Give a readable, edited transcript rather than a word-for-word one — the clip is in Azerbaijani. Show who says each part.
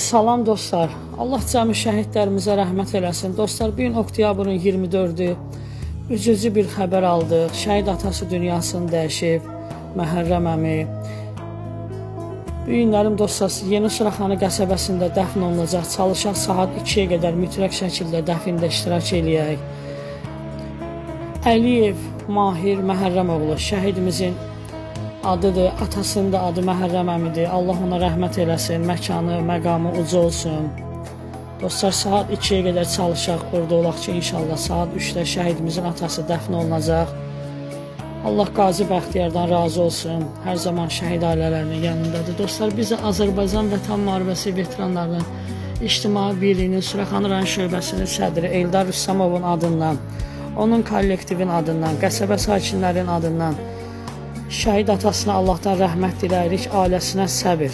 Speaker 1: Salam dostlar. Allah cəmi şəhidlərimizə rəhmət eləsin. Dostlar, bugün oktyabrın 24-ü. Üzücü bir xəbər aldıq. Şəhid atası dünyasını dəyişib. Məhərrəm əmi. Bu günlərim dostlar, Yeni Suraxanı qəsəbəsində dəfn olunacaq. Çalışaq saat 2-yə qədər mütləq şəkildə dəfində iştirak eləyək. Əliyev Mahir Məhərrəmoğlu şəhidimizin adıdır, atasının da adı Məhərrəm əmidir. Allah ona rəhmət eləsin, məkanı, məqamı uca olsun. Dostlar, saat 2-yə qədər çalışaq, orada olaq ki, inşallah saat 3-də şəhidimizin atası dəfn olunacaq. Allah Qazi Bəxtiyardan razı olsun, hər zaman şəhid ailələrinin yanındadır. Dostlar, bizi Azərbaycan Vətən Müharibəsi veteranlarının İctimai Birliyinin Suraxanı rayon şöbəsinin sədri Eldar Rüstəmovun adından, onun kollektivin adından, qəsəbə sakinlərinin adından şəhid atasına Allahdan rəhmət diləyirik, ailəsinə səbir.